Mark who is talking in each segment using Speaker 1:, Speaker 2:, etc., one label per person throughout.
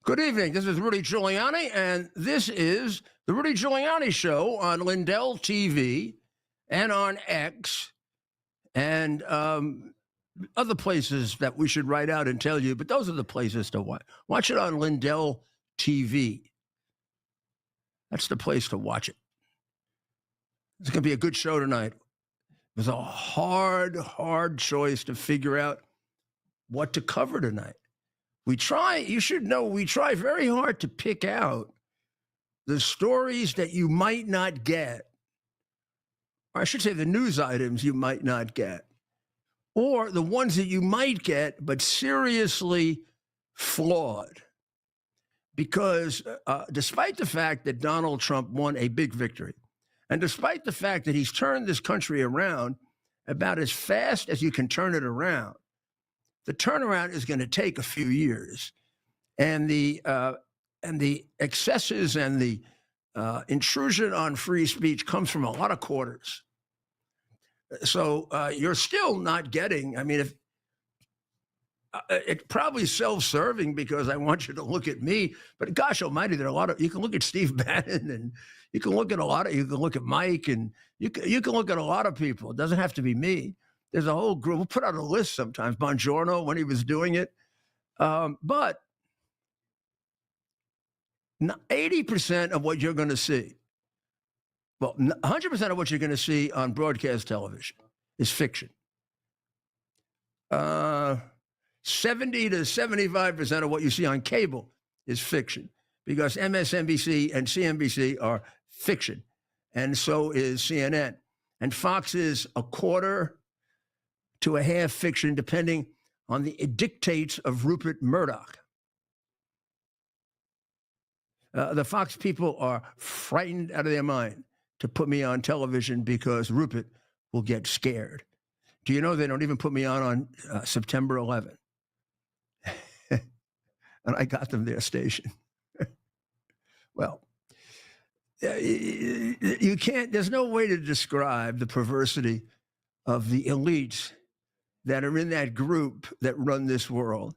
Speaker 1: Good evening. This is Rudy Giuliani, and this is the Rudy Giuliani Show on Lindell TV and on X and other places that we should write out and tell you, but those are the places to watch. Watch it on Lindell TV. That's the place to watch it. It's going to be a good show tonight. It was a hard choice to figure out what to cover tonight. You should know, we try very hard to pick out the stories that you might not get, or I should say the news items you might not get, or the ones that you might get, but seriously flawed. Because despite the fact that Donald Trump won a big victory, and despite the fact that he's turned this country around about as fast as you can turn it around, the turnaround is going to take a few years, and the excesses and the intrusion on free speech comes from a lot of quarters. So you're still not getting. I mean, if it's probably self-serving because I want you to look at me, but gosh almighty, there are a lot of. You can look at Steve Bannon, and you can look at you can look at Mike, and you can look at a lot of people. It doesn't have to be me. There's a whole group. We'll put out a list sometimes. Bongiorno, when he was doing it. But 80% of what you're going to see, well, 100% of what you're going to see on broadcast television is fiction. 70 to 75% of what you see on cable is fiction, because MSNBC and CNBC are fiction, and so is CNN. And Fox is a quarter to a half fiction, depending on the dictates of Rupert Murdoch. The Fox people are frightened out of their mind to put me on television because Rupert will get scared. Do you know they don't even put me on September 11th? And I got them their station. Well, you can't, there's no way to describe the perversity of the elites that are in that group that run this world.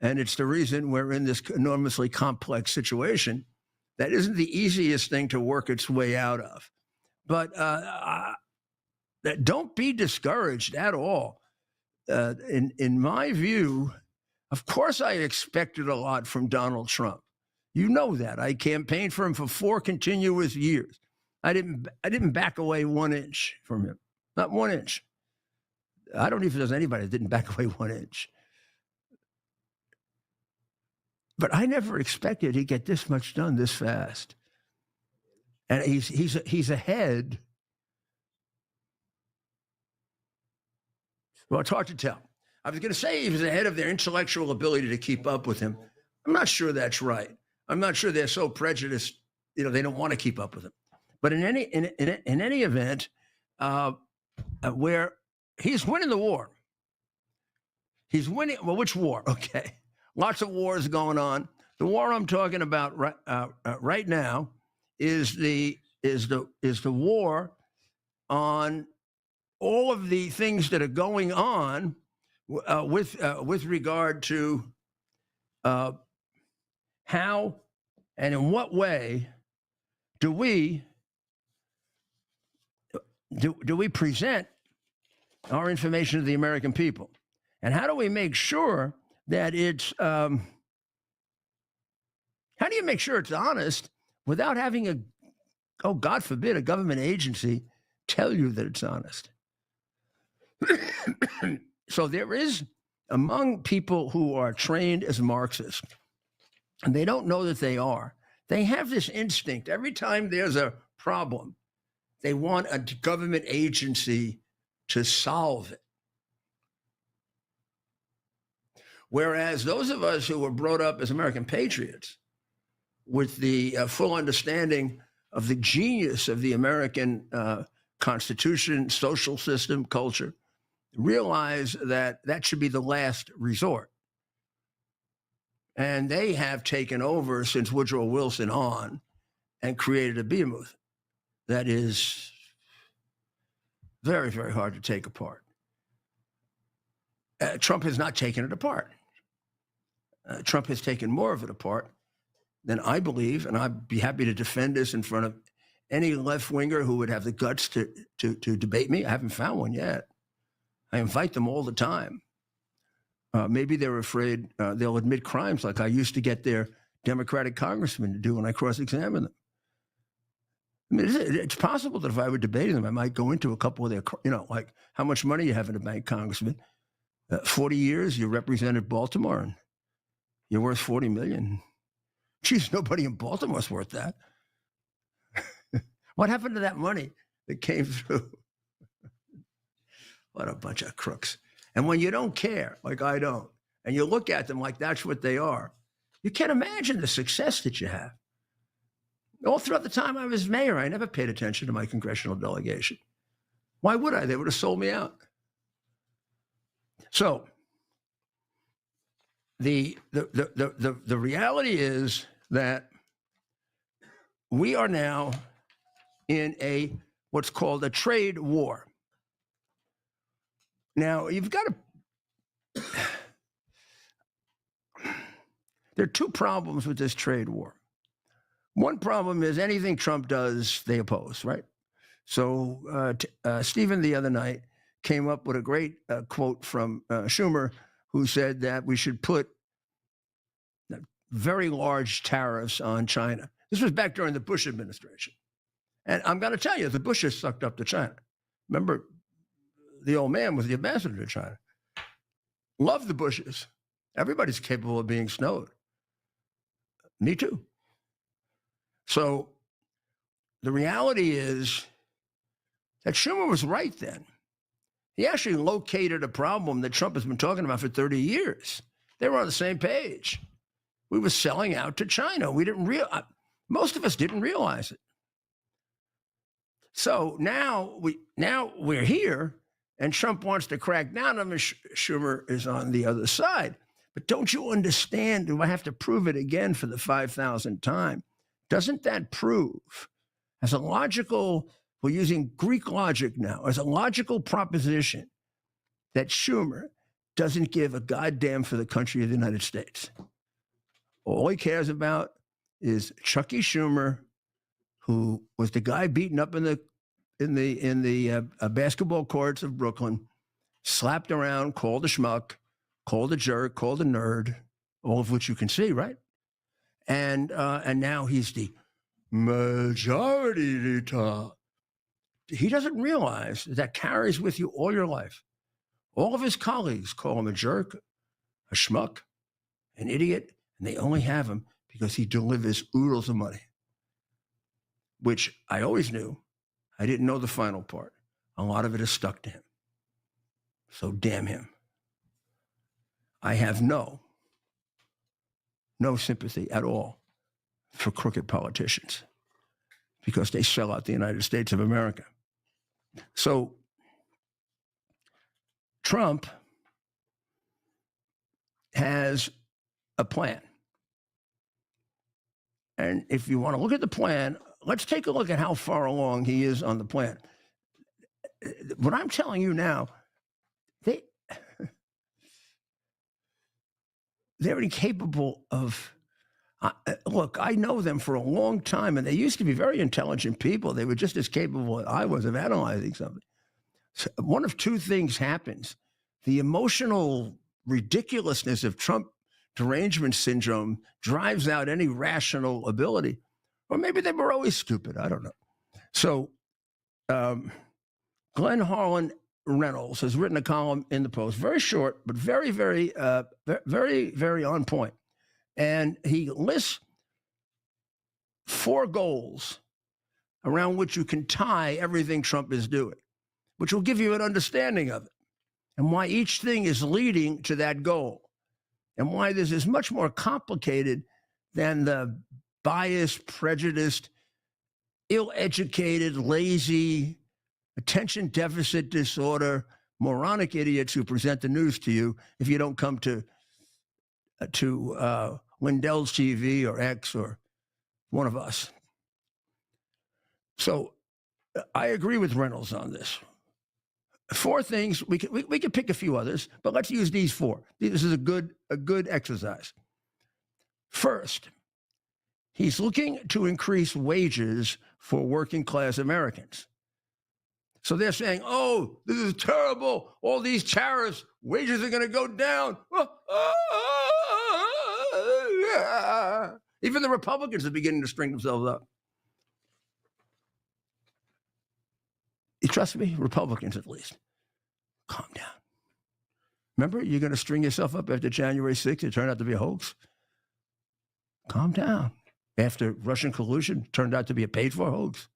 Speaker 1: And it's the reason we're in this enormously complex situation that isn't the easiest thing to work its way out of. But don't be discouraged at all. In my view, of course, I expected a lot from Donald Trump. You know that. I campaigned for him for 4 continuous years. I didn't back away 1 inch from him, not 1 inch. I don't know if there's anybody that didn't back away 1 inch. But I never expected he'd get this much done this fast. And he's ahead. Well, it's hard to tell. I was going to say he was ahead of their intellectual ability to keep up with him. I'm not sure that's right. I'm not sure they're so prejudiced, they don't want to keep up with him. But in any event, where he's winning the war. He's winning. Well, which war? Okay. Lots of wars going on. The war I'm talking about right now is the war on all of the things that are going on with regard to how and in what way do we present our information to the American people, and how do we make sure that it's how do you make sure it's honest without having God forbid, a government agency tell you that it's honest? So there is, among people who are trained as Marxists, and they don't know that they are, they have this instinct. Every time there's a problem, they want a government agency to solve it. Whereas those of us who were brought up as American patriots with the full understanding of the genius of the American Constitution, social system, culture, realize that that should be the last resort. And they have taken over since Woodrow Wilson on and created a behemoth that is very, very hard to take apart. Trump has not taken it apart. Trump has taken more of it apart then I believe, and I'd be happy to defend this in front of any left winger who would have the guts to debate me. I haven't found one yet. I invite them all the time. Maybe they're afraid they'll admit crimes like I used to get their Democratic congressmen to do when I cross-examine them. I mean, it's possible that if I were debating them, I might go into a couple of their, like how much money you have in a bank, Congressman. 40 years, you represented Baltimore, and you're worth $40 million. Geez, nobody in Baltimore's worth that. What happened to that money that came through? What a bunch of crooks. And when you don't care, like I don't, and you look at them like that's what they are, you can't imagine the success that you have. All throughout the time I was mayor, I never paid attention to my congressional delegation. Why would I? They would have sold me out. So the reality is that we are now in what's called a trade war. Now, you've got to... There are two problems with this trade war. One problem is anything Trump does, they oppose, right? So Stephen the other night came up with a great quote from Schumer, who said that we should put very large tariffs on China. This was back during the Bush administration. And I'm going to tell you, the Bushes sucked up to China. Remember, the old man was the ambassador to China. Love the Bushes. Everybody's capable of being snowed. Me too. So the reality is that Schumer was right then. He actually located a problem that Trump has been talking about for 30 years. They were on the same page. We were selling out to China. We didn't realize, most of us didn't realize it. So now we're here, and Trump wants to crack down on him, and Schumer is on the other side. But don't you understand? Do I have to prove it again for the 5,000th time? Doesn't that prove, as a logical, we're using Greek logic now, as a logical proposition, that Schumer doesn't give a goddamn for the country of the United States? All he cares about is Chucky Schumer, who was the guy beaten up in the basketball courts of Brooklyn, slapped around, called a schmuck, called a jerk, called a nerd, all of which you can see, right? And now he's the majority leader. He doesn't realize that carries with you all your life. All of his colleagues call him a jerk, a schmuck, an idiot, and they only have him because he delivers oodles of money, which I always knew. I didn't know the final part. A lot of it is stuck to him. So damn him. I have no sympathy at all for crooked politicians because they sell out the United States of America. So Trump has a plan. And if you want to look at the plan, let's take a look at how far along he is on the plan. What I'm telling you now, they're incapable of, look, I know them for a long time, and they used to be very intelligent people. They were just as capable as I was of analyzing something. So one of two things happens. The emotional ridiculousness of Trump derangement syndrome drives out any rational ability. Or maybe they were always stupid. I don't know. So Glenn Harlan Reynolds has written a column in the Post, very short, but very, very, very, very on point. And he lists 4 goals around which you can tie everything Trump is doing, which will give you an understanding of it and why each thing is leading to that goal and why this is much more complicated than the biased, prejudiced, ill-educated, lazy, attention deficit disorder, moronic idiots who present the news to you if you don't come to Lindell's TV or X or one of us. So I agree with Reynolds on this. 4 things, we could pick a few others, but let's use these 4. This is a good exercise. First, He's looking to increase wages for working class Americans. So they're saying, oh, this is terrible. All these tariffs, wages are going to go down. Even the Republicans are beginning to string themselves up. You trust me? Republicans, at least. Calm down. Remember, you're going to string yourself up after January 6th. It turned out to be a hoax. Calm down. After Russian collusion turned out to be a paid-for hoax.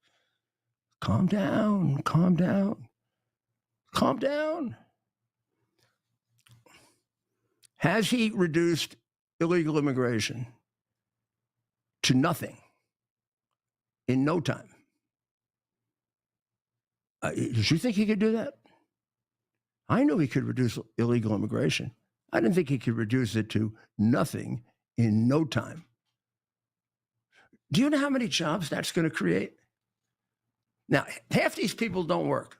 Speaker 1: Calm down. Calm down. Calm down. Has he reduced illegal immigration to nothing in no time? Did you think he could do that? I knew he could reduce illegal immigration. I didn't think he could reduce it to nothing in no time. Do you know how many jobs that's going to create? Now, half these people don't work.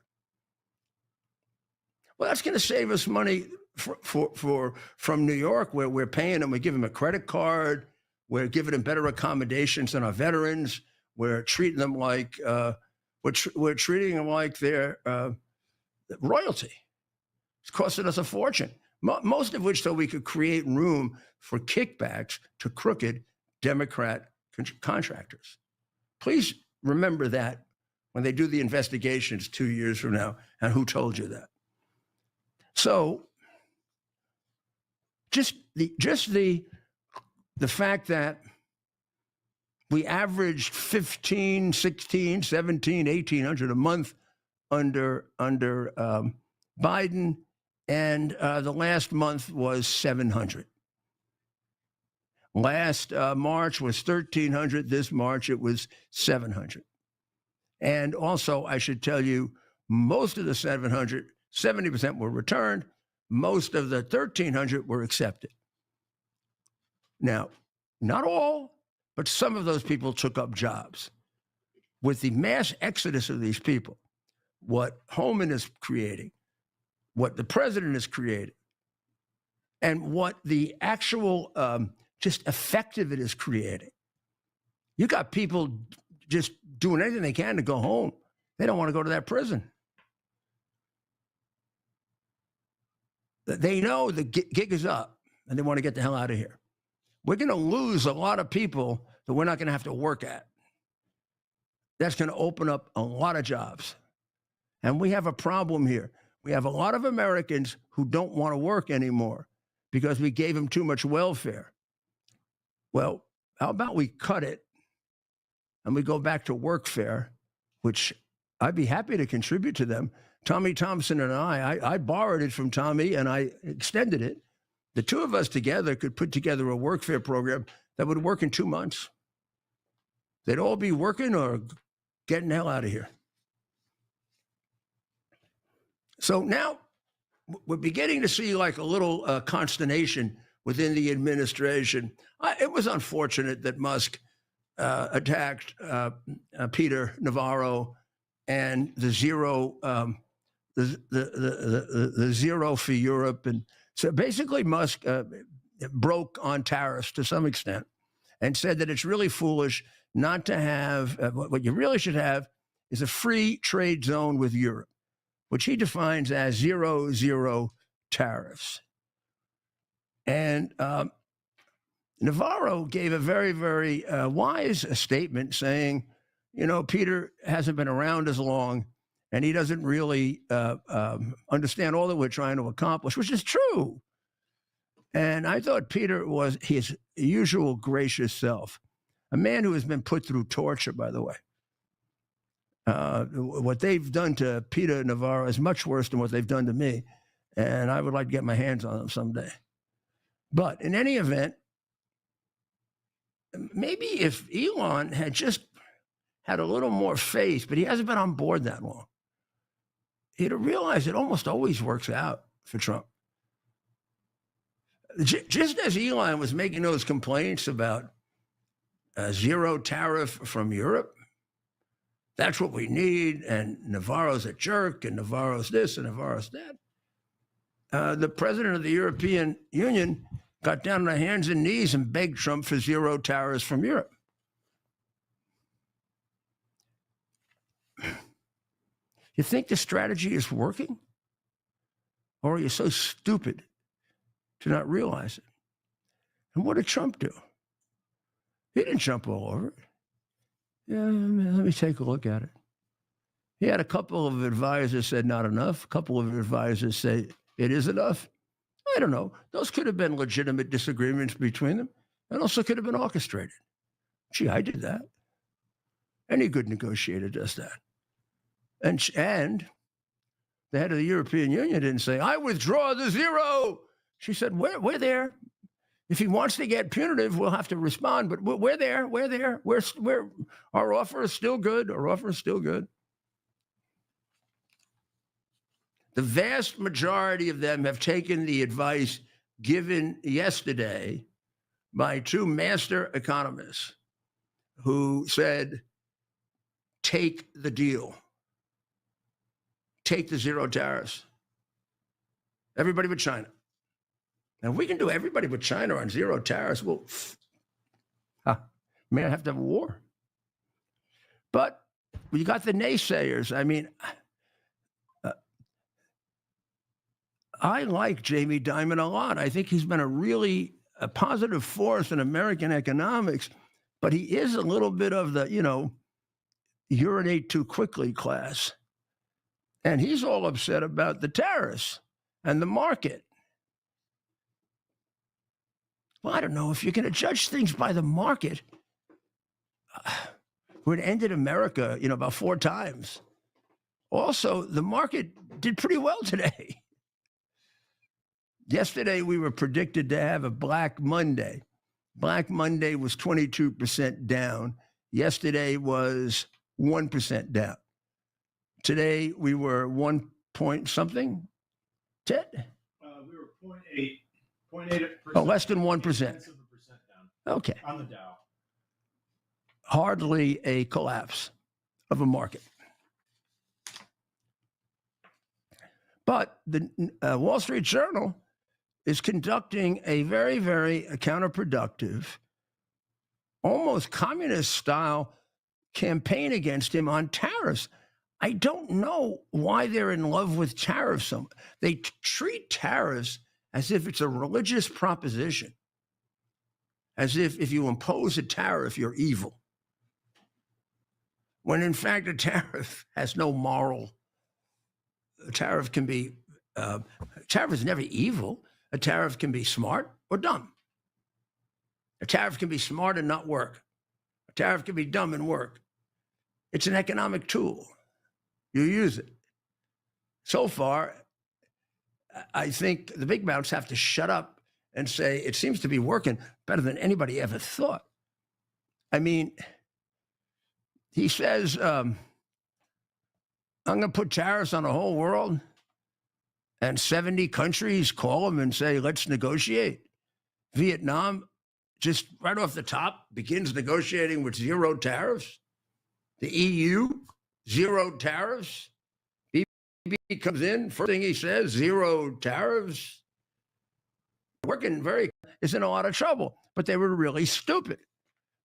Speaker 1: Well, that's going to save us money from New York, where we're paying them. We give them a credit card. We're giving them better accommodations than our veterans. We're treating them like we're treating them like they're royalty. It's costing us a fortune. Most of which, though, we could create room for kickbacks to crooked Democrat contractors. Please remember that when they do the investigations 2 years from now, and who told you that. So just the fact that we averaged 15, 16, 17, 1,800 a month under Biden, and the last month was 700. Last March was 1,300. This March it was 700. And also, I should tell you, most of the 700, 70% were returned. Most of the 1,300 were accepted. Now, not all, but some of those people took up jobs. With the mass exodus of these people, what Holman is creating, what the president is creating, and what the actual just effective it is creating. You got people just doing anything they can to go home. They don't want to go to that prison. They know the gig is up and they want to get the hell out of here. We're going to lose a lot of people that we're not going to have to work at. That's going to open up a lot of jobs. And we have a problem here. We have a lot of Americans who don't want to work anymore because we gave them too much welfare. Well, how about we cut it and we go back to workfare, which I'd be happy to contribute to them. Tommy Thompson and I borrowed it from Tommy and I extended it. The two of us together could put together a workfare program that would work in 2 months. They'd all be working or getting the hell out of here. So now we're beginning to see like a little consternation within the administration. It was unfortunate that Musk attacked Peter Navarro and the zero for Europe. And so basically Musk broke on tariffs to some extent and said that it's really foolish not to have, what you really should have is a free trade zone with Europe, which he defines as 0 tariffs. And Navarro gave a very, very wise statement saying, you know, Peter hasn't been around as long and he doesn't really understand all that we're trying to accomplish, which is true. And I thought Peter was his usual gracious self, a man who has been put through torture, by the way. What they've done to Peter Navarro is much worse than what they've done to me. And I would like to get my hands on them someday. But in any event, maybe if Elon had just had a little more faith, but he hasn't been on board that long, he'd have realized it almost always works out for Trump. Just as Elon was making those complaints about zero tariff from Europe, that's what we need, and Navarro's a jerk, and Navarro's this, and Navarro's that. The president of the European Union got down on their hands and knees and begged Trump for zero tariffs from Europe. You think the strategy is working? Or are you so stupid to not realize it? And what did Trump do? He didn't jump all over it. Yeah, let me take a look at it. He had a couple of advisors said not enough. A couple of advisors say it is enough. I don't know. Those could have been legitimate disagreements between them, and also could have been orchestrated. Gee, I did that. Any good negotiator does that. And the head of the European Union didn't say, I withdraw the zero. She said, we're there. If he wants to get punitive, we'll have to respond. But we're there. We're there. Our offer is still good. Our offer is still good. The vast majority of them have taken the advice given yesterday by two master economists who said, take the deal. Take the zero tariffs. Everybody but China. Now, if we can do everybody but China on zero tariffs, well, may I have to have a war. But you got the naysayers. I mean, I like Jamie Dimon a lot. I think he's been a positive force in American economics, but he is a little bit of the, urinate too quickly class. And he's all upset about the tariffs and the market. Well, I don't know. If you're going to judge things by the market, it ended America, about 4 times. Also, the market did pretty well today. Yesterday, we were predicted to have a Black Monday. Black Monday was 22% down. Yesterday was 1% down. Today, we were 1 point something. Ted?
Speaker 2: We were 0.8%.
Speaker 1: Oh, less than 1%.
Speaker 2: Down.
Speaker 1: Okay.
Speaker 2: On the Dow.
Speaker 1: Hardly a collapse of a market. But the Wall Street Journal is conducting a very, very counterproductive, almost communist-style campaign against him on tariffs. I don't know why they're in love with tariffs. They treat tariffs as if it's a religious proposition, as if you impose a tariff, you're evil. When in fact, a tariff has no moral. A tariff is never evil. A tariff can be smart or dumb. A tariff can be smart and not work. A tariff can be dumb and work. It's an economic tool. You use it. So far, I think the big mouths have to shut up and say, it seems to be working better than anybody ever thought. I mean, he says, I'm going to put tariffs on the whole world, and 70 countries call him and say, let's negotiate. Vietnam, just right off the top, begins negotiating with zero tariffs. The EU, zero tariffs. He comes in, first thing he says, zero tariffs. Is in a lot of trouble, but they were really stupid.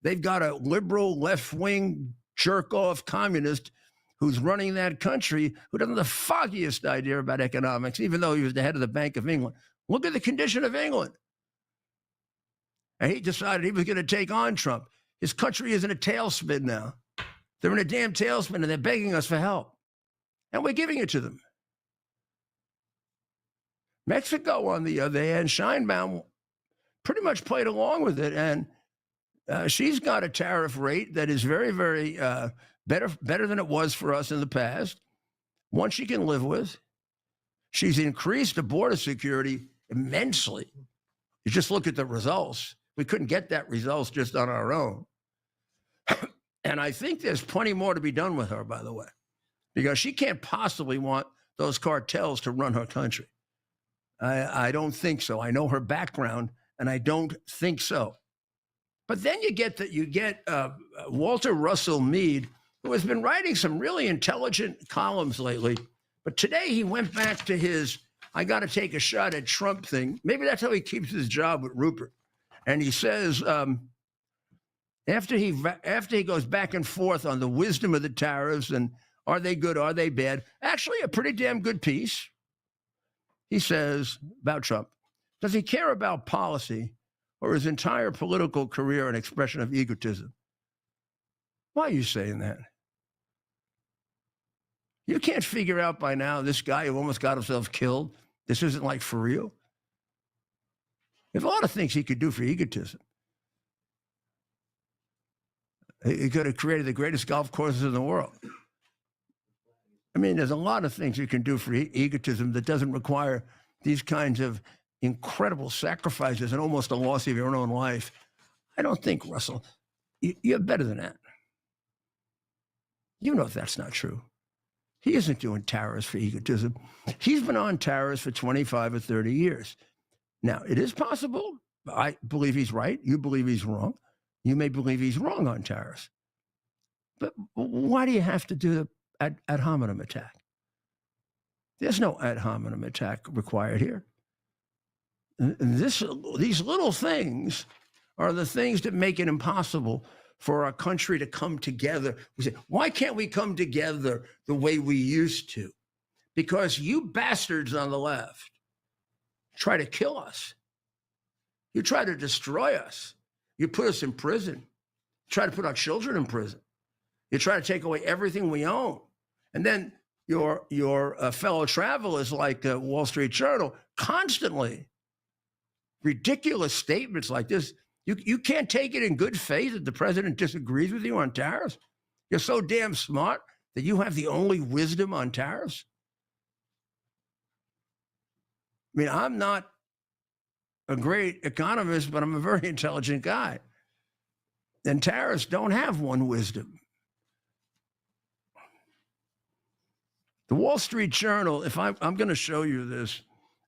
Speaker 1: They've got a liberal, left-wing, jerk-off communist who's running that country who doesn't have the foggiest idea about economics, even though he was the head of the Bank of England. Look at the condition of England. And he decided he was going to take on Trump. His country is in a tailspin now. They're in a damn tailspin, and they're begging us for help. And we're giving it to them. Mexico, on the other hand, Scheinbaum pretty much played along with it. And she's got a tariff rate that is very, very better than it was for us in the past. One she can live with. She's increased the border security immensely. You just look at the results. We couldn't get that results just on our own. And I think there's plenty more to be done with her, by the way, because she can't possibly want those cartels to run her country. I don't think so. I know her background, and I don't think so. But then you get Walter Russell Mead, who has been writing some really intelligent columns lately. But today he went back to his, I got to take a shot at Trump thing. Maybe that's how he keeps his job with Rupert. And he says, after he goes back and forth on the wisdom of the tariffs and Are they good? Are they bad? Actually, a pretty damn good piece. He says about Trump, does he care about policy or his entire political career an expression of egotism? Why are you saying that? You can't figure out by now this guy who almost got himself killed, this isn't like for real? There's a lot of things he could do for egotism. He could have created the greatest golf courses in the world. I mean, there's a lot of things you can do for egotism that doesn't require these kinds of incredible sacrifices and almost a loss of your own life. I don't think, Russell, you're better than that. You know if that's not true. He isn't doing tariffs for egotism. He's been on tariffs for 25 or 30 years. Now, it is possible. I believe he's right. You believe he's wrong. You may believe he's wrong on tariffs. But why do you have to do the ad hominem attack? There's no ad hominem attack required here. These little things are the things that make it impossible for our country to come together. We say, why can't we come together the way we used to? Because you bastards on the left try to kill us. You try to destroy us. You put us in prison. You try to put our children in prison. You try to take away everything we own. And then your fellow travelers like Wall Street Journal constantly ridiculous statements like this. You can't take it in good faith that the president disagrees with you on tariffs. You're so damn smart that you have the only wisdom on tariffs. I mean, I'm not a great economist, but I'm a very intelligent guy. And tariffs don't have one wisdom. The Wall Street Journal, if I'm going to show you this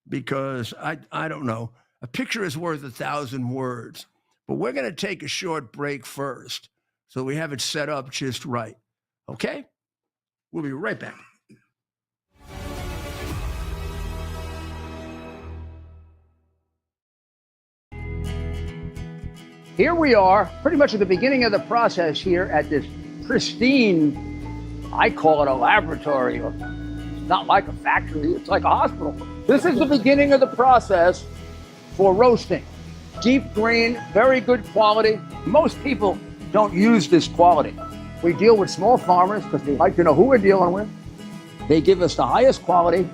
Speaker 1: because I don't know, a picture is worth 1,000 words. But we're going to take a short break first, so we have it set up just right. Okay? We'll be right back.
Speaker 3: Here we are, pretty much at the beginning of the process here at this pristine, I call it a laboratory. It's not like a factory, it's like a hospital. This is the beginning of the process for roasting. Deep grain, very good quality. Most people don't use this quality. We deal with small farmers because they like to know who we're dealing with. They give us the highest quality,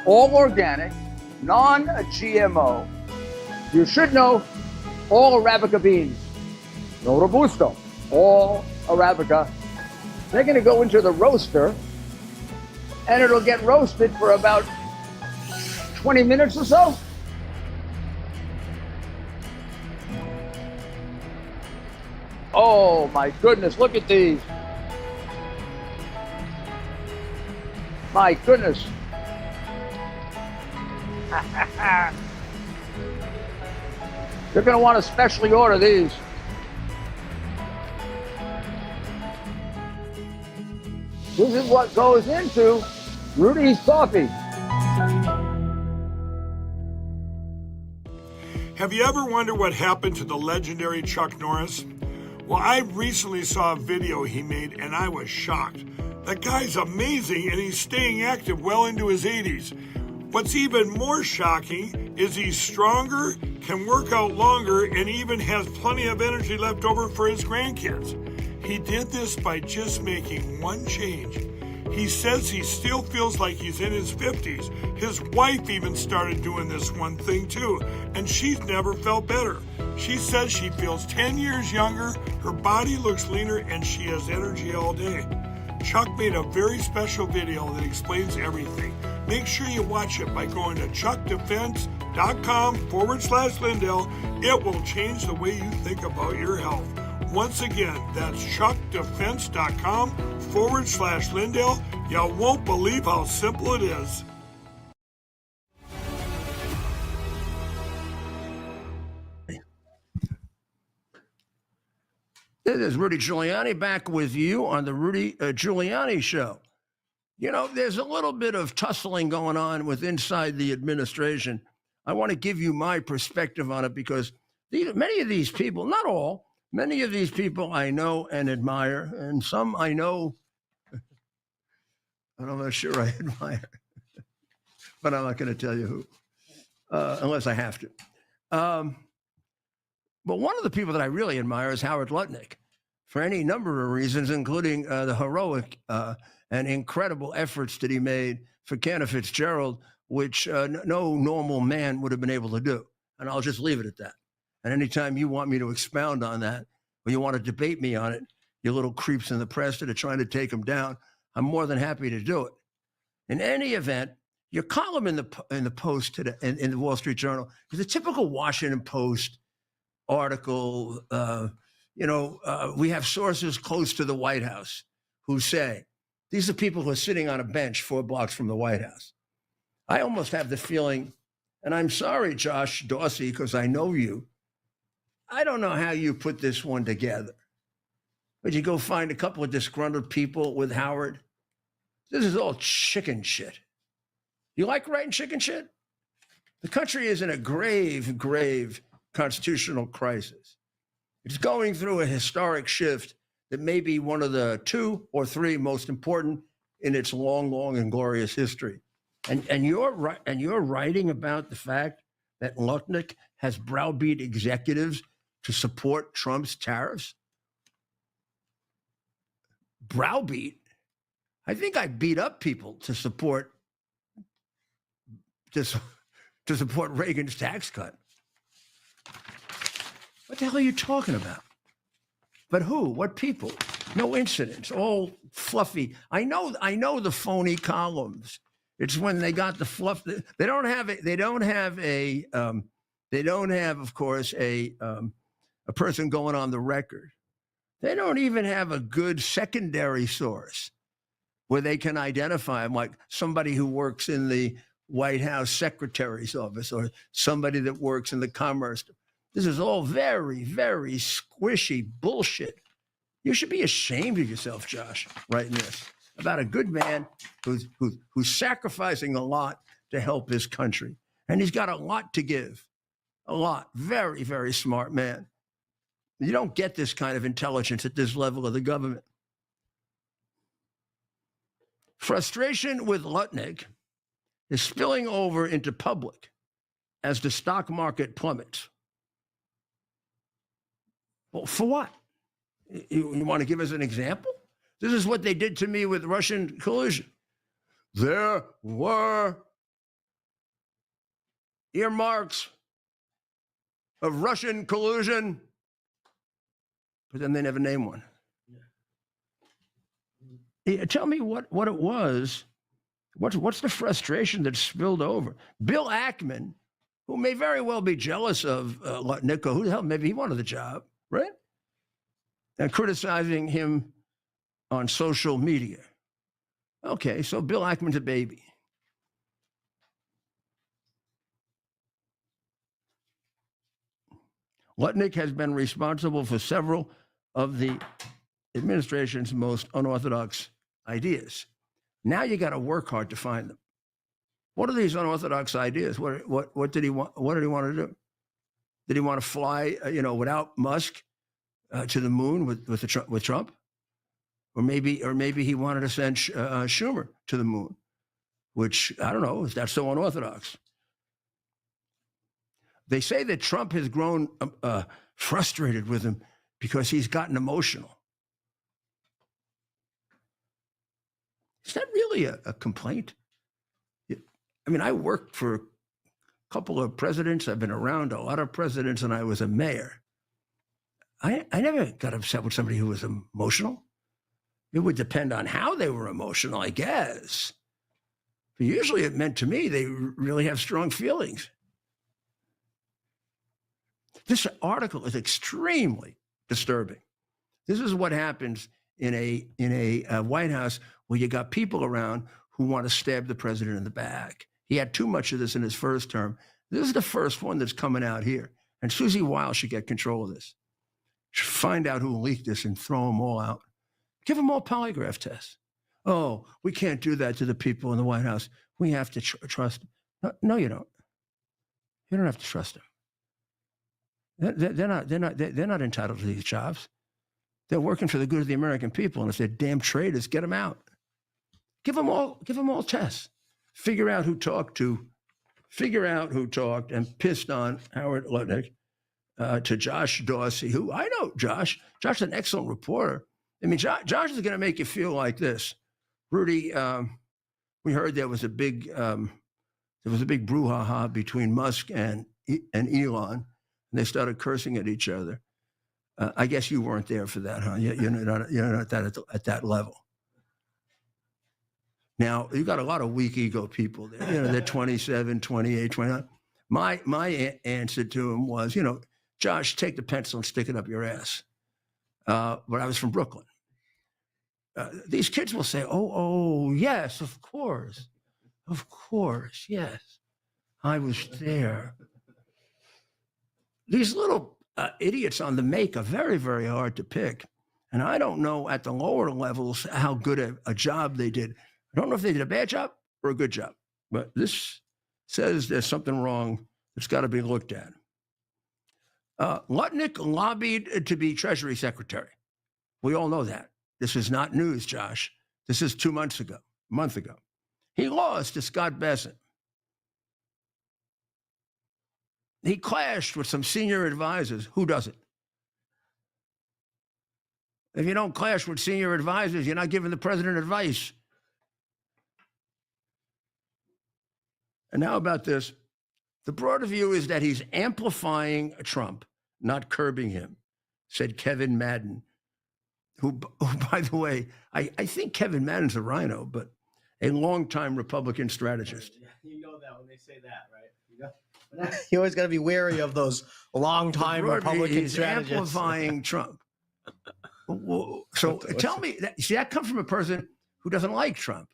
Speaker 3: all organic, non-GMO. You should know all Arabica beans. No Robusto, all Arabica. They're going to go into the roaster and it'll get roasted for about 20 minutes or so. Oh my goodness, look at these. My goodness. You're going to want to specially order these. This is what goes into Rudy's coffee.
Speaker 4: Have you ever wondered what happened to the legendary Chuck Norris? Well, I recently saw a video he made and I was shocked. That guy's amazing and he's staying active well into his 80s. What's even more shocking is he's stronger, can work out longer, and even has plenty of energy left over for his grandkids. He did this by just making one change. He says he still feels like he's in his 50s. His wife even started doing this one thing too, and she's never felt better. She says she feels 10 years younger, her body looks leaner, and she has energy all day. Chuck made a very special video that explains everything. Make sure you watch it by going to chuckdefense.com/Lindell. It will change the way you think about your health. Once again, that's chuckdefense.com/Lindell. You won't believe how simple it is.
Speaker 1: This is Rudy Giuliani back with you on the Rudy Giuliani Show. You know, there's a little bit of tussling going on with inside the administration. I want to give you my perspective on it because many of these people, not all, many of these people I know and admire, and some I know and I'm not sure I admire, but I'm not going to tell you who, unless I have to. But one of the people that I really admire is Howard Lutnick, for any number of reasons, including the heroic and incredible efforts that he made for Cantor Fitzgerald, which no normal man would have been able to do. And I'll just leave it at that. And anytime you want me to expound on that, or you want to debate me on it, you little creeps in the press that are trying to take him down, I'm more than happy to do it. In any event, your column in the Post today, in the Wall Street Journal, is a typical Washington Post article. We have sources close to the White House who say, these are people who are sitting on a bench 4 blocks from the White House. I almost have the feeling, and I'm sorry, Josh Dorsey, because I know you, I don't know how you put this one together. But you go find a couple of disgruntled people with Howard. This is all chicken shit. You like writing chicken shit? The country is in a grave, grave constitutional crisis. It's going through a historic shift that may be one of the 2 or 3 most important in its long, long and glorious history. And you're writing about the fact that Lutnick has browbeat executives to support Trump's tariffs? Browbeat? I think I beat up people to support Reagan's tax cut. What the hell are you talking about? But who? What people? No incidents. All fluffy. I know the phony columns. It's when they got the fluff. They don't have, of course, a person going on the record. They don't even have a good secondary source where they can identify him, like somebody who works in the White House secretary's office or somebody that works in the Commerce. This is all very, very squishy bullshit. You should be ashamed of yourself, Josh, writing this about a good man who's sacrificing a lot to help his country. And he's got a lot to give, a lot. Very, very smart man. You don't get this kind of intelligence at this level of the government. Frustration with Lutnick is spilling over into public as the stock market plummets. Well, for what? You want to give us an example? This is what they did to me with Russian collusion. There were earmarks of Russian collusion, but then they never named one. Tell me what it was. What's the frustration that spilled over? Bill Ackman, who may very well be jealous of Lutnick, who the hell, maybe he wanted the job, right? And criticizing him on social media. Okay, so Bill Ackman's a baby. Lutnick has been responsible for several of the administration's most unorthodox ideas. Now you got to work hard to find them. What are these unorthodox ideas? What did he want? What did he want to do? Did he want to fly, without Musk to the moon with Trump? Or maybe he wanted to send Schumer to the moon, which I don't know. Is that so unorthodox? They say that Trump has grown frustrated with him because he's gotten emotional. Is that really a complaint? I mean, I worked for a couple of presidents. I've been around a lot of presidents, and I was a mayor. I never got upset with somebody who was emotional. It would depend on how they were emotional, I guess. But usually it meant to me they really have strong feelings. This article is extremely disturbing. This is what happens in a White House where you got people around who want to stab the president in the back. He had too much of this in his first term. This is the first one that's coming out here. And Susie Wiles should get control of this. Should find out who leaked this and throw them all out. Give them all polygraph tests. Oh, we can't do that to the people in the White House. We have to trust them. No, you don't. You don't have to trust them. They're not entitled to these jobs. They're working for the good of the American people. And if they're damn traitors, get them out. Give them all tests. Figure out who talked and pissed on Howard Lutnick, to Josh Dorsey, who I know Josh. Josh is an excellent reporter. I mean, Josh is going to make you feel like this. Rudy, we heard there was a big brouhaha between Musk and Elon, and they started cursing at each other. I guess you weren't there for that, huh? You're not at that level. Now, you got a lot of weak ego people there. You know, they're 27, 28, 29. My answer to him was, Josh, take the pencil and stick it up your ass. But I was from Brooklyn. These kids will say, oh, yes, of course, yes, I was there. These little idiots on the make are very, very hard to pick. And I don't know at the lower levels how good a job they did. I don't know if they did a bad job or a good job, but this says there's something wrong that's got to be looked at. Lutnick lobbied to be Treasury Secretary. We all know that. This is not news, Josh. This is a month ago. He lost to Scott Bessent. He clashed with some senior advisors. Who doesn't? If you don't clash with senior advisors, you're not giving the president advice. And now about this. The broader view is that he's amplifying Trump, not curbing him, said Kevin Madden, who by the way, I think Kevin Madden's a rhino, but a longtime Republican strategist.
Speaker 5: You know that when they say that, right? You always got to be wary of those longtime Republican strategists.
Speaker 1: He's amplifying Trump. So tell me, that comes from a person who doesn't like Trump.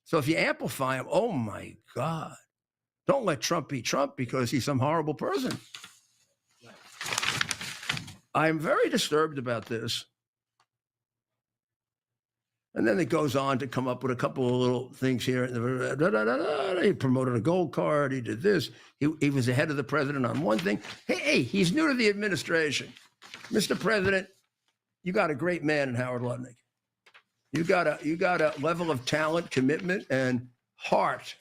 Speaker 1: So if you amplify him, oh my God. Don't let Trump be Trump because he's some horrible person. I'm very disturbed about this. And then it goes on to come up with a couple of little things here. He promoted a gold card. He did this. He was ahead of the president on one thing. Hey, he's new to the administration. Mr. President, you got a great man in Howard Lutnick. You got a level of talent, commitment, and heart.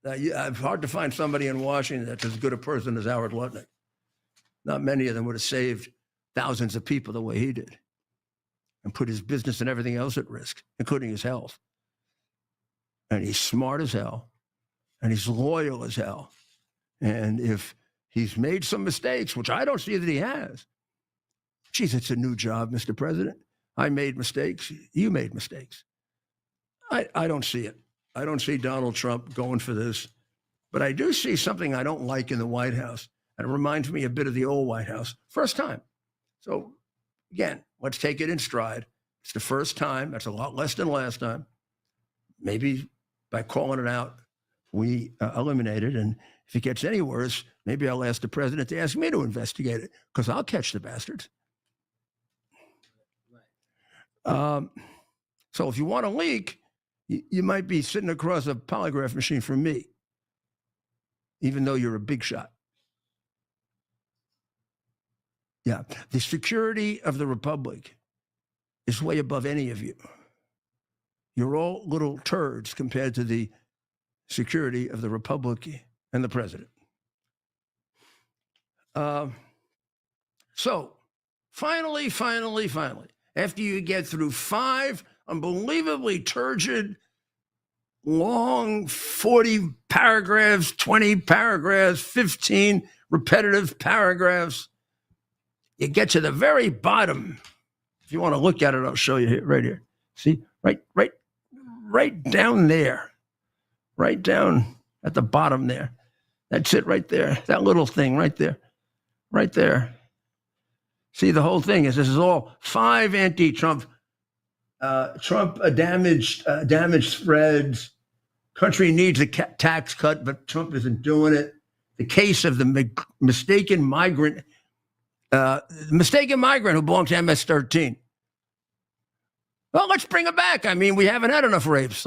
Speaker 1: It's hard to find somebody in Washington that's as good a person as Howard Lutnick. Not many of them would have saved thousands of people the way he did and put his business and everything else at risk, including his health. And he's smart as hell, and he's loyal as hell. And if he's made some mistakes, which I don't see that he has, geez, it's a new job, Mr. President. I made mistakes. You made mistakes. I don't see it. I don't see Donald Trump going for this, but I do see something I don't like in the White House. And it reminds me a bit of the old White House. First time. So again, let's take it in stride. It's the first time. That's a lot less than last time. Maybe by calling it out, we eliminate it. And if it gets any worse, maybe I'll ask the president to ask me to investigate it because I'll catch the bastards. So if you want to leak, you might be sitting across a polygraph machine from me, even though you're a big shot. Yeah, the security of the Republic is way above any of you. You're all little turds compared to the security of the Republic and the president. So finally, after you get through 5 unbelievably turgid, long 40 paragraphs, 20 paragraphs, 15 repetitive paragraphs, you get to the very bottom. If you want to look at it, I'll show you here, right here. See, right down there, right down at the bottom there. That's it right there. That little thing right there, right there. See, the whole thing is this is all 5 anti-Trump, damaged spreads. Country needs a tax cut, but Trump isn't doing it. The case of the mistaken migrant who belongs to MS-13. Well, let's bring it back. I mean, we haven't had enough rapes.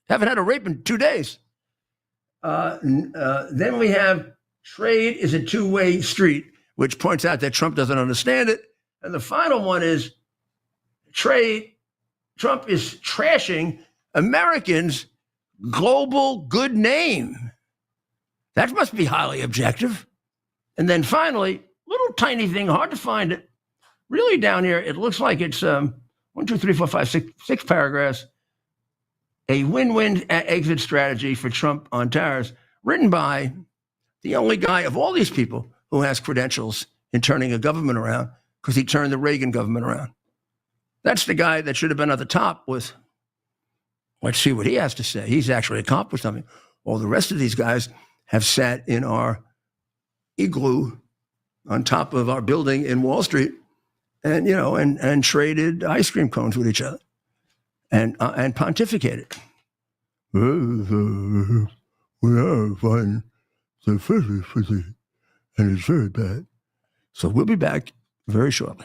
Speaker 1: Haven't had a rape in 2 days. Then we have trade is a two-way street, which points out that Trump doesn't understand it. And the final one is trade Trump is trashing Americans' global good name. That must be highly objective. And then finally, little tiny thing, hard to find it. Really down here, it looks like it's 1, 2, 3, 4, 5, 6 paragraphs. A win-win exit strategy for Trump on tariffs, written by the only guy of all these people who has credentials in turning a government around, because he turned the Reagan government around. That's the guy that should have been at the top with, let's see what he has to say. He's actually accomplished something. All the rest of these guys have sat in our igloo on top of our building in Wall Street and, you know, and traded ice cream cones with each other and pontificated. We are fine. The fizzy, and it's very bad. So we'll be back very shortly.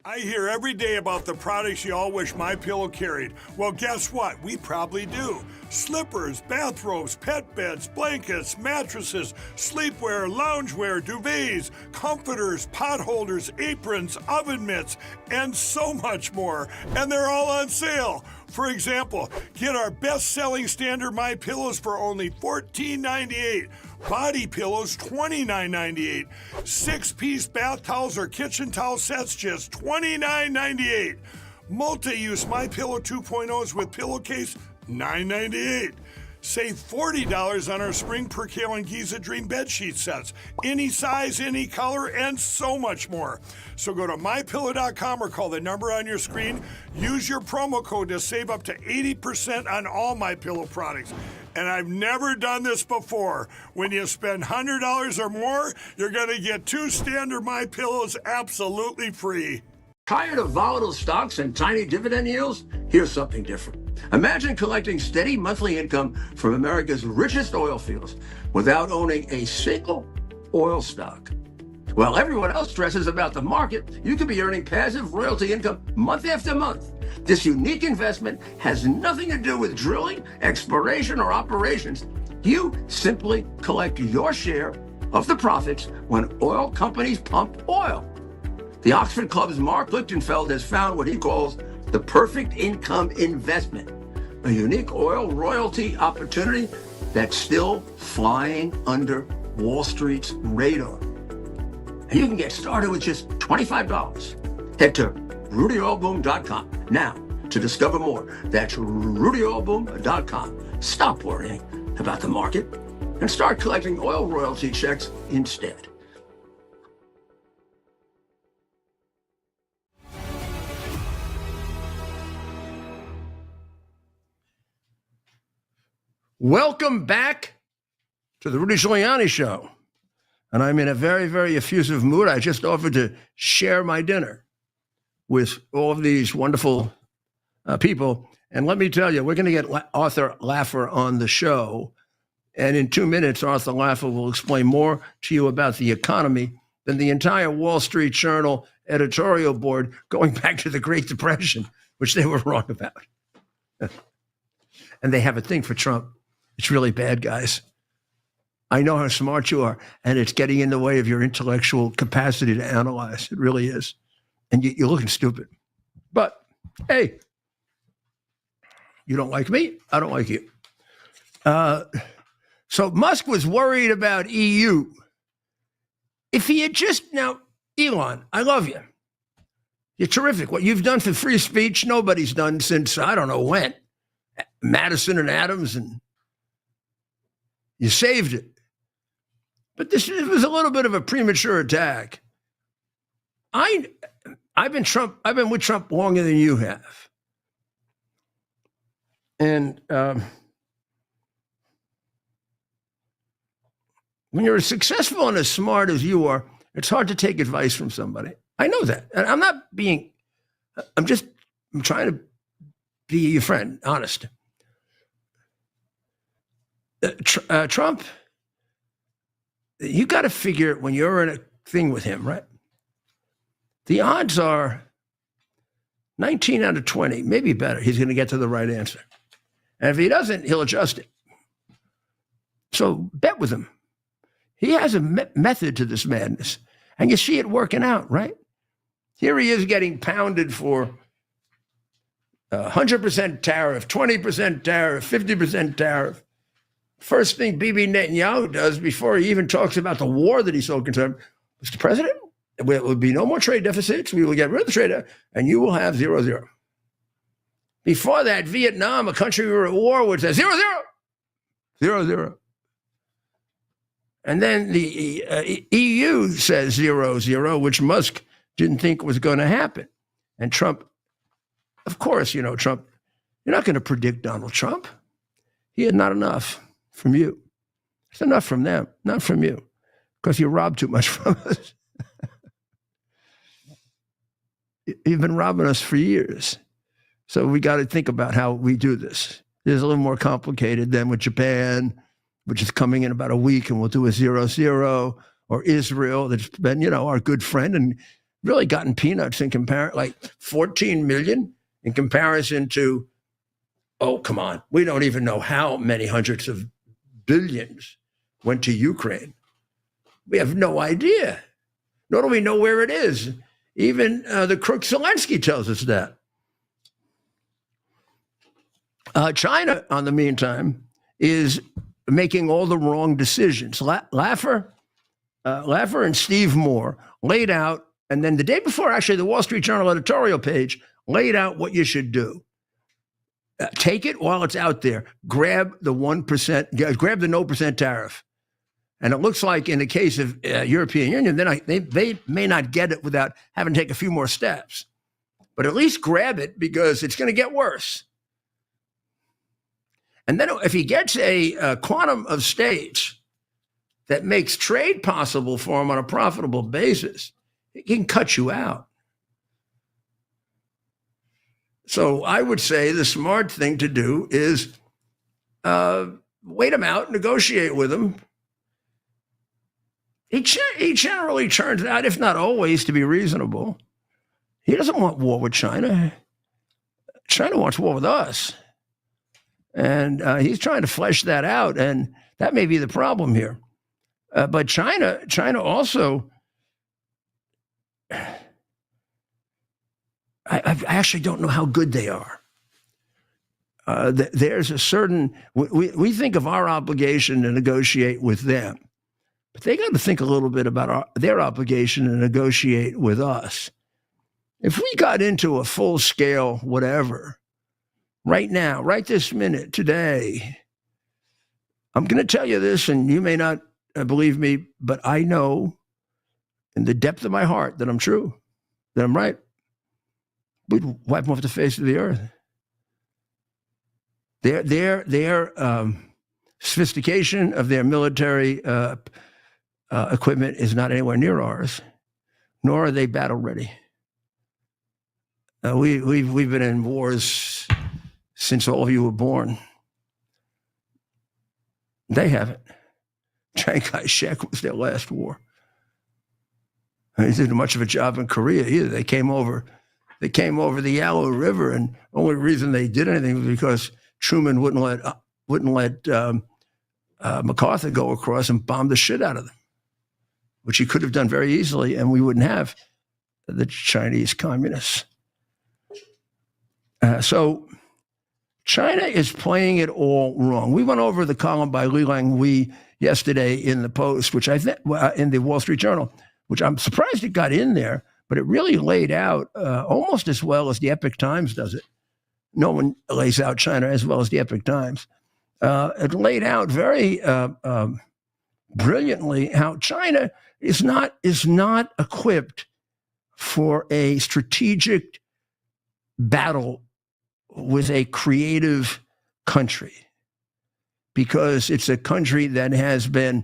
Speaker 4: I hear every day about the products you all wish MyPillow carried. Well, guess what? We probably do. Slippers, bathrobes, pet beds, blankets, mattresses, sleepwear, loungewear, duvets, comforters, pot holders, aprons, oven mitts, and so much more. And they're all on sale. For example, get our best-selling standard MyPillows for only $14.98. Body pillows, $29.98. 6-piece bath towels or kitchen towel sets, just $29.98. Multi-use MyPillow 2.0s with pillowcase, $9.98. Save $40 on our Spring Percale and Giza Dream bed sheet sets. Any size, any color, and so much more. So go to MyPillow.com or call the number on your screen. Use your promo code to save up to 80% on all MyPillow products. And I've never done this before. When you spend $100 or more, you're going to get 2 standard MyPillows absolutely free.
Speaker 1: Tired of volatile stocks and tiny dividend yields? Here's something different. Imagine collecting steady monthly income from America's richest oil fields without owning a single oil stock. While everyone else stresses about the market, you could be earning passive royalty income month after month. This unique investment has nothing to do with drilling, exploration, or operations. You simply collect your share of the profits when oil companies pump oil. The Oxford Club's Mark Lichtenfeld has found what he calls the perfect income investment, a unique oil royalty opportunity that's still flying under Wall Street's radar. And you can get started with just $25. Head to RudyOilBoom.com now to discover more. That's RudyOilBoom.com. Stop worrying about the market and start collecting oil royalty checks instead. Welcome back to the Rudy Giuliani Show. And I'm in a very, very effusive mood. I just offered to share my dinner with all of these wonderful people. And let me tell you, we're going to get Arthur Laffer on the show. And in 2 minutes, Arthur Laffer will explain more to you about the economy than the entire Wall Street Journal editorial board going back to the Great Depression, which they were wrong about. And they have a thing for Trump. It's really bad, guys. I know how smart you are, and it's getting in the way of your intellectual capacity to analyze. It really is. And you're looking stupid. But, hey, you don't like me, I don't like you. So Musk was worried about EU. If he had just, now, Elon, I love you. You're terrific. What you've done for free speech, nobody's done since, I don't know when. Madison and Adams, and you saved it. But this was a little bit of a premature attack. I've been with Trump longer than you have. And when you're as successful and as smart as you are, it's hard to take advice from somebody. I know that. And I'm trying to be your friend, honest. Trump, you got to figure when you're in a thing with him, right? The odds are 19 out of 20, maybe better. He's going to get to the right answer. And if he doesn't, he'll adjust it. So bet with him. He has a method to this madness. And you see it working out, right? Here he is getting pounded for 100% tariff, 20% tariff, 50% tariff. First thing Bibi Netanyahu does before he even talks about the war that he's so concerned, Mr. President, there will be no more trade deficits. We will get rid of the trade, and you will have 0-0. Before that, Vietnam, a country we were at war with, said 0-0, 0-0. And then the EU says 0-0, which Musk didn't think was going to happen. And Trump, of course, Trump, you're not going to predict Donald Trump. He had not enough from you. It's enough from them, not from you, because you robbed too much from us. You've been robbing us for years. So we got to think about how we do this. It's a little more complicated than with Japan, which is coming in about a week, and we'll do a 0-0, or Israel, that's been, our good friend and really gotten peanuts in comparison, like 14 million in comparison to, oh, come on. We don't even know how many hundreds of billions went to Ukraine. We have no idea. Nor do we know where it is. Even the crook Zelensky tells us that. China, on the meantime, is making all the wrong decisions. Laffer and Steve Moore laid out, and then the day before, actually, the Wall Street Journal editorial page laid out what you should do. Take it while it's out there. Grab the 1%, grab the no percent tariff. And it looks like in the case of European Union, they may not get it without having to take a few more steps. But at least grab it, because it's going to get worse. And then if he gets a quantum of states that makes trade possible for him on a profitable basis, he can cut you out. So I would say the smart thing to do is wait him out, negotiate with him. He generally turns out, if not always, to be reasonable. He doesn't want war with China. China wants war with us. And he's trying to flesh that out, and that may be the problem here. But China also, I actually don't know how good they are. There's a certain, we think of our obligation to negotiate with them, but they got to think a little bit about their obligation to negotiate with us. If we got into a full-scale whatever, right now, right this minute, today, I'm going to tell you this, and you may not believe me, but I know in the depth of my heart that I'm true, that I'm right. We'd wipe them off the face of the earth. Their sophistication of their military equipment is not anywhere near ours, nor are they battle ready. We've been in wars since all of you were born. They haven't. Chiang Kai-shek was their last war. They didn't do much of a job in Korea either. They came over the Yalu River, and the only reason they did anything was because Truman wouldn't let MacArthur go across and bomb the shit out of them, which he could have done very easily, and we wouldn't have the Chinese communists. So China is playing it all wrong. We went over the column by Lilang Hui yesterday in the Post, which I think in the Wall Street Journal, which I'm surprised it got in there, but it really laid out almost as well as the Epoch Times does it. No one lays out China as well as the Epoch Times. It laid out very brilliantly how China is not equipped for a strategic battle with a creative country, because it's a country that has been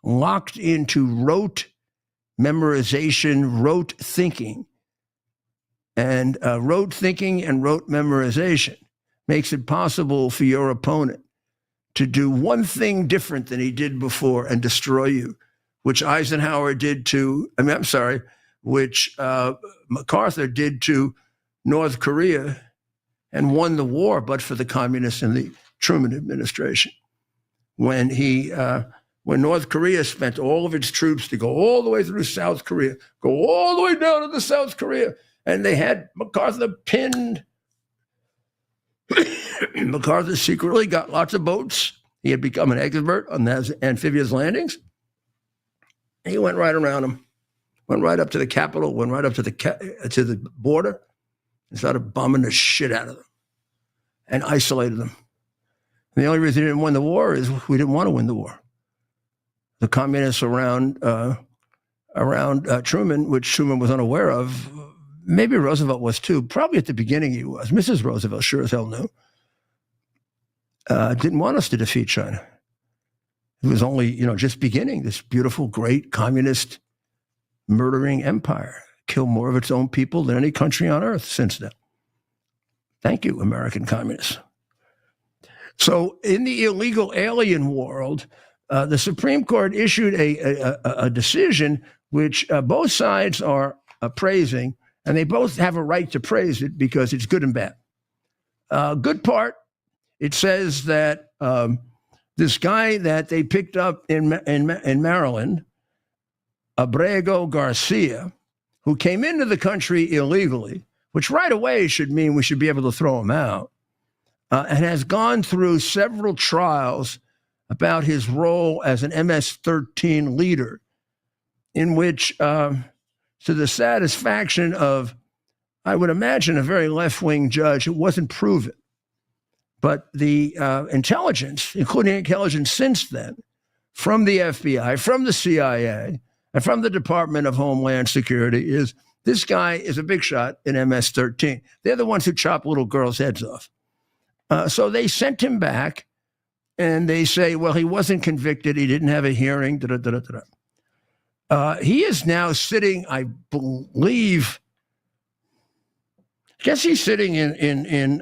Speaker 1: locked into rote memorization, rote thinking. And rote thinking and rote memorization makes it possible for your opponent to do one thing different than he did before and destroy you, which Eisenhower did to, which MacArthur did to North Korea and won the war, but for the communists in the Truman administration. When he when North Korea spent all of its troops to go all the way through South Korea, go all the way down to the South Korea, and they had MacArthur pinned. MacArthur secretly got lots of boats. He had become an expert on those amphibious landings. He went right around them, went right up to the Capitol, went right up to the border, and started bombing the shit out of them and isolated them. And the only reason he didn't win the war is we didn't want to win the war. The communists around Truman, which Truman was unaware of, maybe Roosevelt was too. Probably at the beginning he was. Mrs. Roosevelt sure as hell knew. Didn't want us to defeat China. It was only, just beginning this beautiful, great communist murdering empire. Killed more of its own people than any country on earth since then. Thank you, American communists. So in the illegal alien world, the Supreme Court issued a decision which both sides are praising, and they both have a right to praise it because it's good and bad. Good part, it says that this guy that they picked up in Maryland, Abrego Garcia, who came into the country illegally, which right away should mean we should be able to throw him out, and has gone through several trials about his role as an MS-13 leader, in which, to the satisfaction of, I would imagine, a very left-wing judge, it wasn't proven. But the intelligence, including intelligence since then, from the FBI, from the CIA, and from the Department of Homeland Security, is this guy is a big shot in MS-13. They're the ones who chop little girls' heads off. So they sent him back, and they say, well, he wasn't convicted. He didn't have a hearing. He is now sitting, I believe, I guess he's sitting in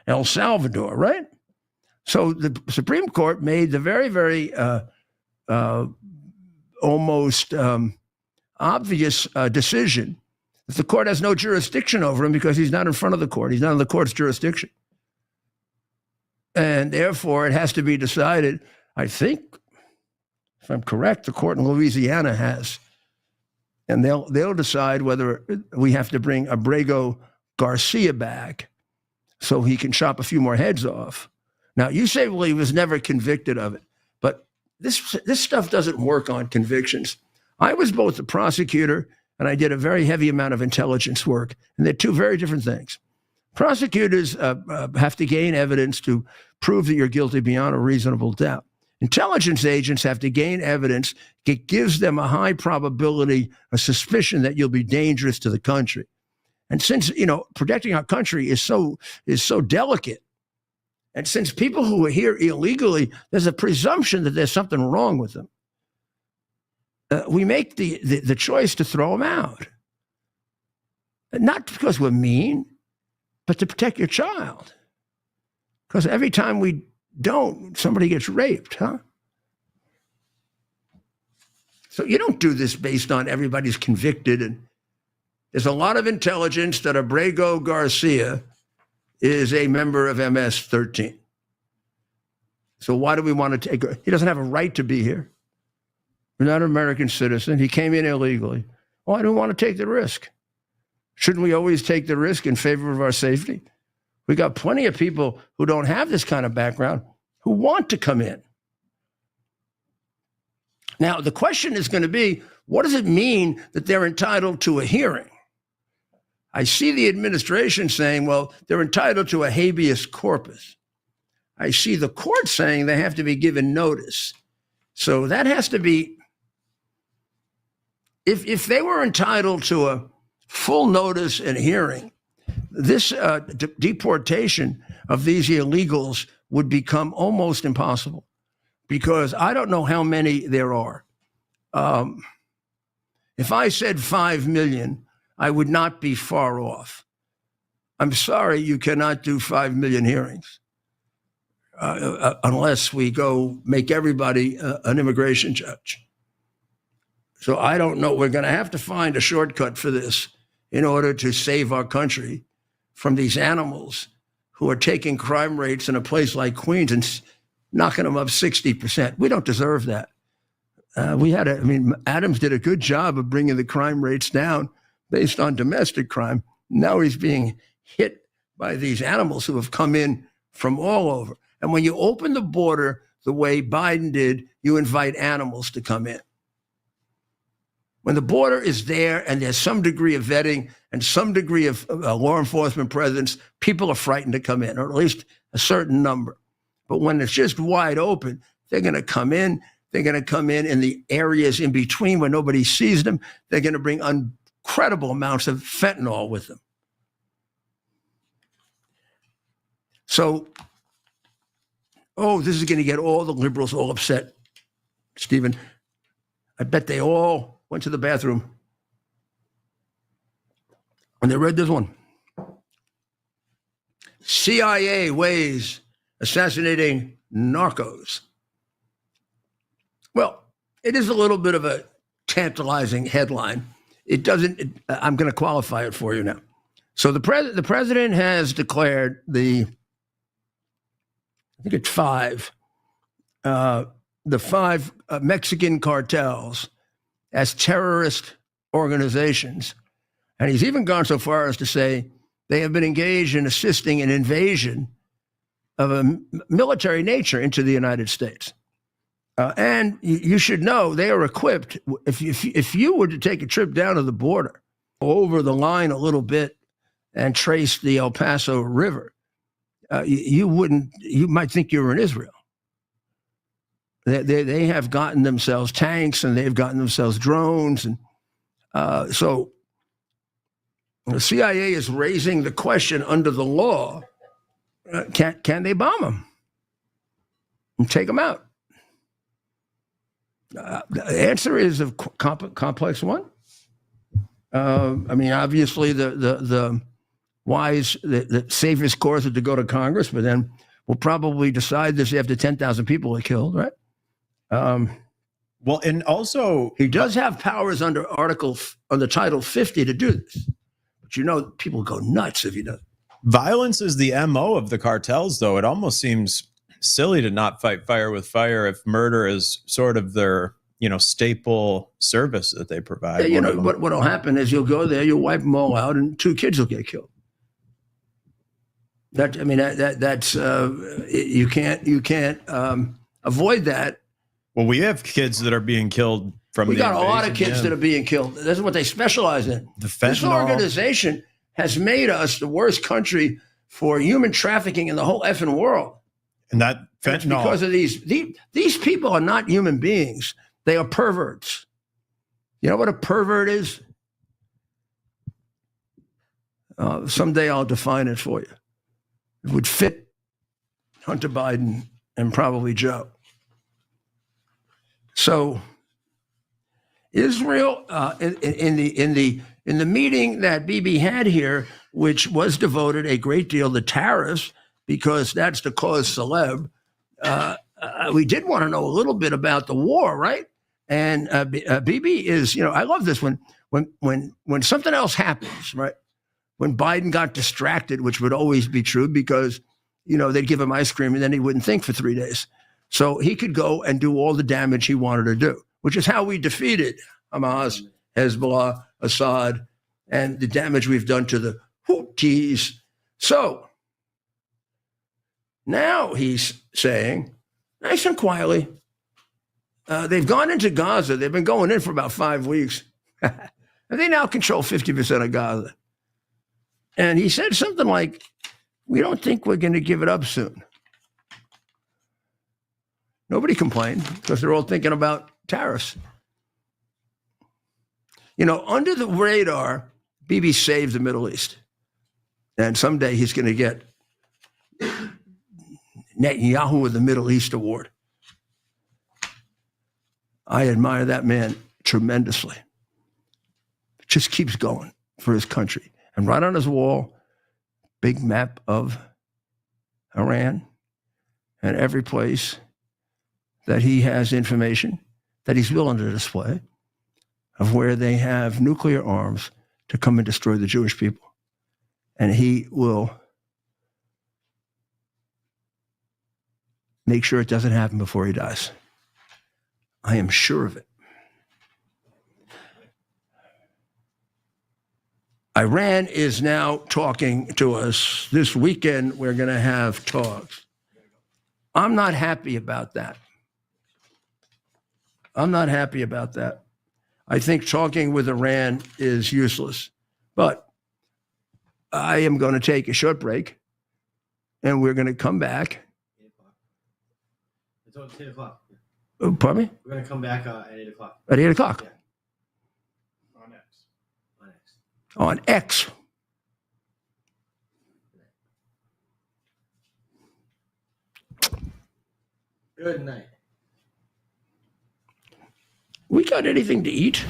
Speaker 1: El Salvador, right? So the Supreme Court made the very, very almost obvious decision that the court has no jurisdiction over him because he's not in front of the court. He's not in the court's jurisdiction. And therefore, it has to be decided, I think, if I'm correct, the court in Louisiana has. And they'll decide whether we have to bring Abrego Garcia back so he can chop a few more heads off. Now, you say, well, he was never convicted of it. But this stuff doesn't work on convictions. I was both a prosecutor and I did a very heavy amount of intelligence work. And they're two very different things. Prosecutors have to gain evidence to prove that you're guilty beyond a reasonable doubt. Intelligence agents have to gain evidence that gives them a high probability, a suspicion that you'll be dangerous to the country. And since, protecting our country is so delicate, and since people who are here illegally, there's a presumption that there's something wrong with them, we make the choice to throw them out. Not because we're mean, but to protect your child. Because every time we don't, somebody gets raped, huh? So you don't do this based on everybody's convicted. And there's a lot of intelligence that Abrego Garcia is a member of MS-13. So why do we want to take? He doesn't have a right to be here. He's not an American citizen. He came in illegally. Well, I don't want to take the risk. Shouldn't we always take the risk in favor of our safety? We got plenty of people who don't have this kind of background who want to come in. Now, the question is going to be, what does it mean that they're entitled to a hearing? I see the administration saying, well, they're entitled to a habeas corpus. I see the court saying they have to be given notice. So that has to be, if they were entitled to a full notice and hearing, this deportation of these illegals would become almost impossible because I don't know how many there are. If I said 5 million, I would not be far off. I'm sorry, you cannot do 5 million hearings unless we go make everybody an immigration judge. So I don't know. We're going to have to find a shortcut for this in order to save our country from these animals who are taking crime rates in a place like Queens and knocking them up 60%. We don't deserve that. Adams did a good job of bringing the crime rates down based on domestic crime. Now he's being hit by these animals who have come in from all over. And when you open the border the way Biden did, you invite animals to come in. When the border is there and there's some degree of vetting and some degree of law enforcement presence, people are frightened to come in, or at least a certain number. But when it's just wide open, they're going to come in. They're going to come in the areas in between where nobody sees them. They're going to bring incredible amounts of fentanyl with them. So, this is going to get all the liberals all upset, Stephen. I bet they all went to the bathroom and they read this one. CIA weighs assassinating narcos. Well, it is a little bit of a tantalizing headline. I'm going to qualify it for you now. So the president has declared I think it's five, the five Mexican cartels as terrorist organizations. And he's even gone so far as to say they have been engaged in assisting an invasion of a military nature into the United States. And you should know they are equipped. If you were to take a trip down to the border, over the line a little bit and trace the El Paso River, you might think you were in Israel. They have gotten themselves tanks and they've gotten themselves drones. And so the CIA is raising the question under the law, can they bomb them and take them out? The answer is a complex one. Obviously the safest course is to go to Congress, but then we'll probably decide this after 10,000 people are killed, right?
Speaker 6: Well, and also
Speaker 1: he does have powers under Title 50 to do this, but people go nuts if he does.
Speaker 6: Violence is the MO of the cartels, though. It almost seems silly to not fight fire with fire if murder is sort of their, staple service that they provide.
Speaker 1: Yeah, what'll happen is you'll go there, you'll wipe them all out, and 2 kids will get killed. That's you can't avoid that.
Speaker 6: Well, we have kids that are being killed from.
Speaker 1: We got a lot of kids that are being killed. This is what they specialize in. This organization has made us the worst country for human trafficking in the whole effing world.
Speaker 6: And that fentanyl,
Speaker 1: because of these people are not human beings. They are perverts. You know what a pervert is? Someday I'll define it for you. It would fit Hunter Biden and probably Joe. So Israel, in the meeting that Bibi had here, which was devoted a great deal to tariffs, because that's the cause celeb, we did want to know a little bit about the war, right? And Bibi is, I love this when something else happens, right? When Biden got distracted, which would always be true because, they'd give him ice cream and then he wouldn't think for 3 days. So he could go and do all the damage he wanted to do, which is how we defeated Hamas, Hezbollah, Assad, and the damage we've done to the Houthis. So now he's saying, nice and quietly, they've gone into Gaza. They've been going in for about 5 weeks. And they now control 50% of Gaza. And he said something like, we don't think we're going to give it up soon. Nobody complained because they're all thinking about tariffs. Under the radar, Bibi saved the Middle East. And someday he's going to get Netanyahu with the Middle East Award. I admire that man tremendously. Just keeps going for his country. And right on his wall, big map of Iran and every place that he has information that he's willing to display of where they have nuclear arms to come and destroy the Jewish people. And he will make sure it doesn't happen before he dies. I am sure of it. Iran is now talking to us. This weekend, we're going to have talks. I'm not happy about that. I'm not happy about that. I think talking with Iran is useless. But I am going to take a short break, and we're going to come back.
Speaker 5: 8 o'clock. It's on 10 o'clock.
Speaker 1: Pardon me?
Speaker 5: We're going to come back at 8 o'clock.
Speaker 1: At 8 o'clock.
Speaker 5: Yeah.
Speaker 2: On X.
Speaker 5: On X.
Speaker 1: On X.
Speaker 5: Good night.
Speaker 1: We got anything to eat?